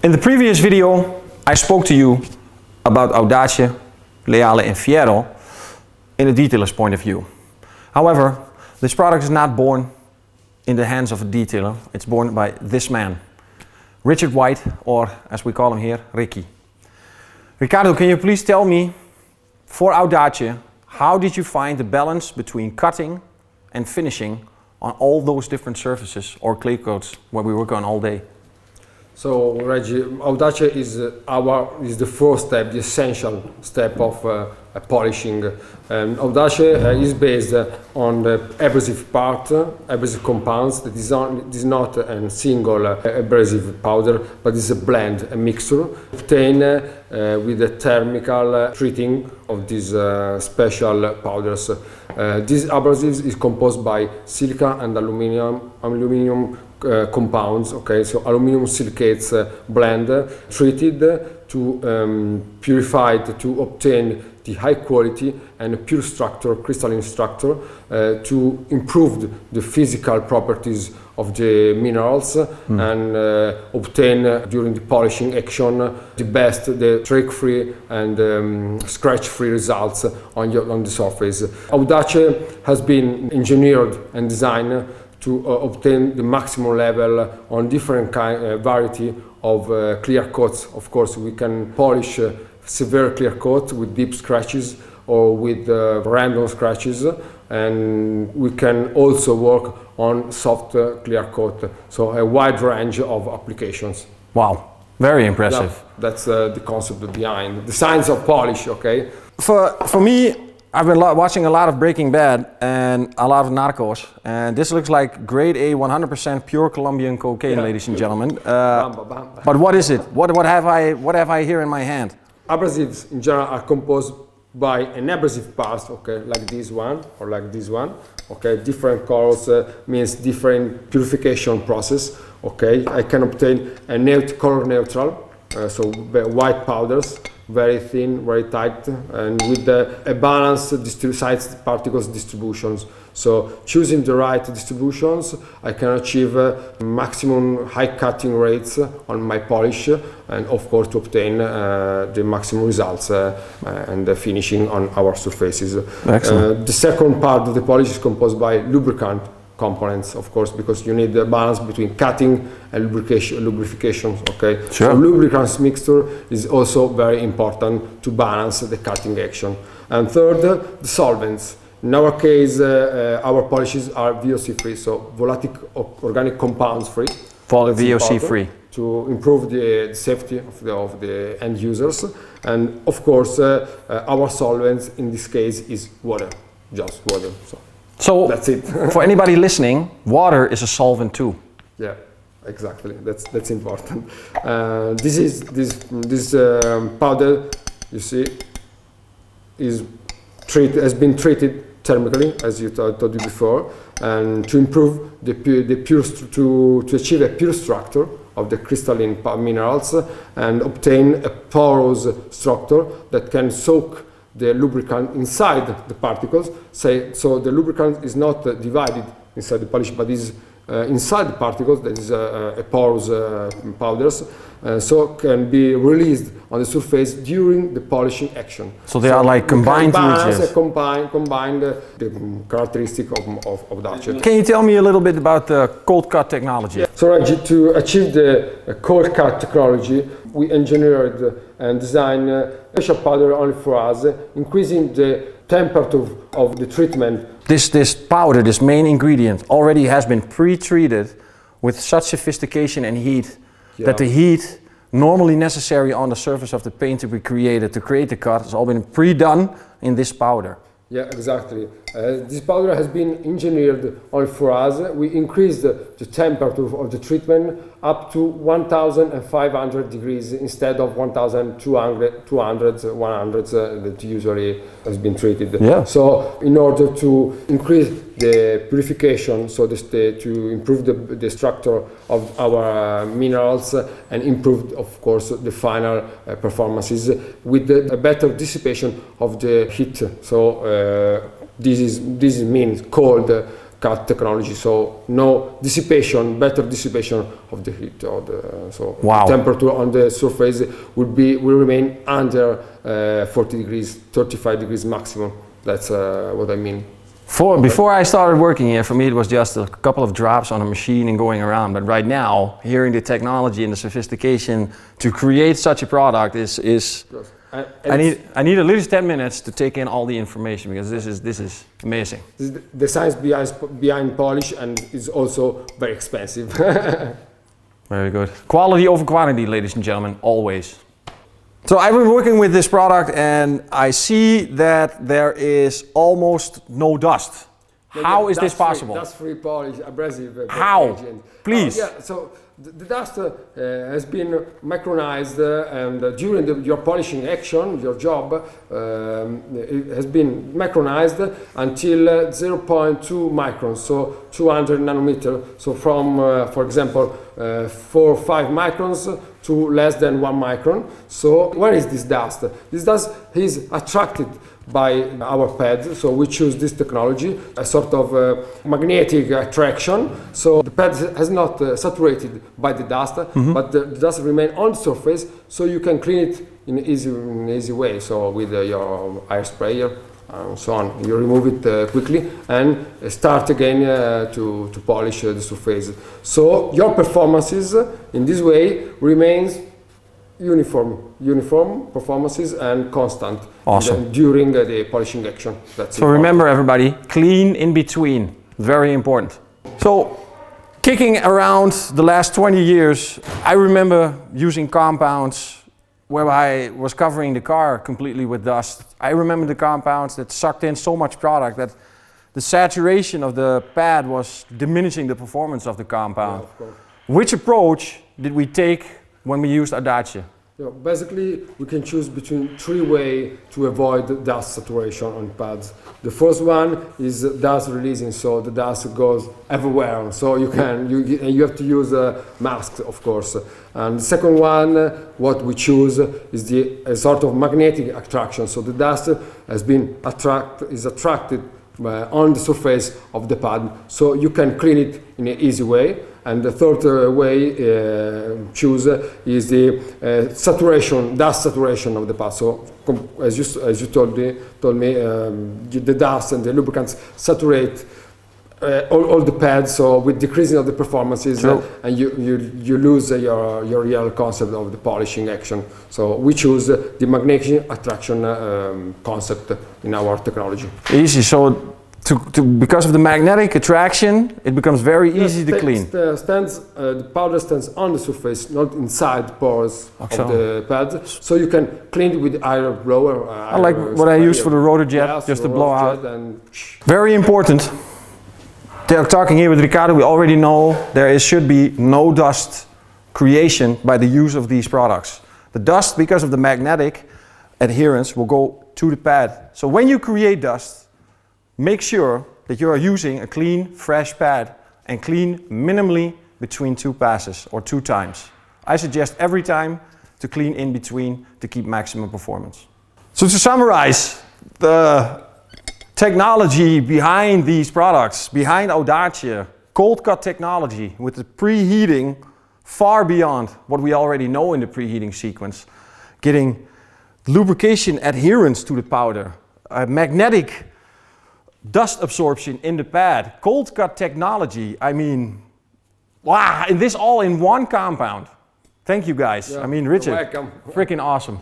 In the previous video, I spoke to you about Audace, Leale and Fiero in a detailer's point of view. However, this product is not born in the hands of a detailer. It's born by this man, Richard White, or as we call him here, Ricky. Ricardo, can you please tell me, for Audace, how did you find the balance between cutting and finishing on all those different surfaces or clear coats where we work on all day? So, Reggie, Audace is the first step, the essential step of polishing. Audace is based on the abrasive part, abrasive compounds. That is not a single abrasive powder, but is a blend, a mixture obtained with the thermical treating of these special powders. These abrasives is composed by silica and aluminum compounds, okay, so aluminum silicates blend treated to purify to obtain the high quality and pure structure, crystalline structure, to improve the physical properties of the minerals and obtain during the polishing action the best, the streak-free and scratch-free results on the surface. Audace has been engineered and designed to obtain the maximum level on different variety of clear coats. Of course, we can polish severe clear coat with deep scratches or with random scratches, and we can also work on soft clear coat. So a wide range of applications. Wow, very impressive. That's the concept behind the science of polish. Okay. For me, I've been watching a lot of Breaking Bad and a lot of Narcos, and this looks like grade A 100% pure Colombian cocaine, ladies and gentlemen. But what is it? What have I here in my hand? Abrasives in general are composed by an abrasive part, okay, like this one or like this one. Okay, different colors means different purification process. Okay, I can obtain a color neutral, so white powders, very thin, very tight, and with a balanced size particles distributions. So choosing the right distributions, I can achieve maximum high cutting rates on my polish, and of course to obtain the maximum results and the finishing on our surfaces. Excellent. The second part of the polish is composed by lubricant components, of course, because you need the balance between cutting and lubrification. Okay, sure. So lubricants mixture is also very important to balance the cutting action. And third, the solvents. In our case, our polishes are VOC free, so volatile organic compounds free. VOC free. To improve the safety of the end users, and of course, our solvents in this case is water, just water. So that's it. For anybody listening, water is a solvent too. Yeah, exactly. That's important. This powder, you see, has been treated thermically, as you told you before, and to improve to achieve a pure structure of the crystalline minerals and obtain a porous structure that can soak the lubricant inside the particles. So the lubricant is not divided inside the polish, but is inside the particles. That is a porous powders, so can be released on the surface during the polishing action. So they are like combined images. Combined the characteristic of Audace. Can you tell me a little bit about the cold cut technology? So to achieve the cold cut technology, we engineered and designed a special powder only for us, increasing the temperature of the treatment. This powder, this main ingredient, already has been pre-treated with such sophistication and heat that the heat normally necessary on the surface of the paint to be created to create the cut has all been pre-done in this powder. Yeah, exactly. This powder has been engineered only for us. We increased the temperature of the treatment up to 1,500 degrees instead of 1,200, 100 that usually has been treated. Yeah. So in order to increase the purification, so to improve the structure of our minerals and improve, of course, the final performances with a better dissipation of the heat. So this means cold cut technology, so no dissipation, better dissipation of the heat. So wow. The temperature on the surface will remain under 40 degrees, 35 degrees maximum. That's what I mean. Before I started working here, for me it was just a couple of drops on a machine and going around. But right now, hearing the technology and the sophistication to create such a product is Yes. I need at least 10 minutes to take in all the information, because this is amazing. This is the science behind polish, and is also very expensive. Very good. Quality over quantity, ladies and gentlemen, always. So I've been working with this product and I see that there is almost no dust. How is this possible? Dust-free polish, abrasive. How? Please. Yeah, so the dust has been micronized, and during your polishing action, your job, it has been micronized until 0.2 microns, so 200 nanometer. So from, for example, 4 or 5 microns to less than 1 micron. So where is this dust? This dust is attracted by our pad, so we choose this technology, a sort of magnetic attraction. So the pad has not saturated by the dust, but the dust remains on the surface, so you can clean it in an easy way. So with your air sprayer and so on, you remove it quickly and start again to polish the surface. So your performances in this way remains uniform performances and constant. Awesome. During the polishing action. That's so important. Remember everybody, clean in between, very important. So kicking around the last 20 years, I remember using compounds where I was covering the car completely with dust. I remember the compounds that sucked in so much product that the saturation of the pad was diminishing the performance of the compound. Yeah, of course. Which approach did we take when we used Audace? Yeah, basically, we can choose between 3 ways to avoid dust saturation on pads. The first one is dust releasing, so the dust goes everywhere. So you have to use masks, of course. And the second one, what we choose is a sort of magnetic attraction. So the dust is attracted on the surface of the pad, so you can clean it in an easy way. And the third way choose is the dust saturation of the pad. So as you told me, the dust and the lubricants saturate all the pads. So with decreasing of the performances, and you lose your real concept of the polishing action. So we choose the magnetic attraction concept in our technology. Easy. So because of the magnetic attraction, it becomes very easy to clean. The powder stands on the surface, not inside pores of the pad. So you can clean it with air blower. I like what I use for the rotor jet, just to blow out. Very important. Talking here with Riccardo, we already know should be no dust creation by the use of these products. The dust, because of the magnetic adherence, will go to the pad. So when you create dust, make sure that you are using a clean, fresh pad and clean minimally between 2 passes or 2 times. I suggest every time to clean in between to keep maximum performance. So to summarize, the technology behind these products, behind Audace, cold cut technology with the preheating far beyond what we already know in the preheating sequence, getting lubrication adherence to the powder, magnetic dust absorption in the pad, cold cut technology. I mean, wow, and this all in one compound. Thank you guys. Yeah, I mean, Richard, you're welcome. freaking awesome.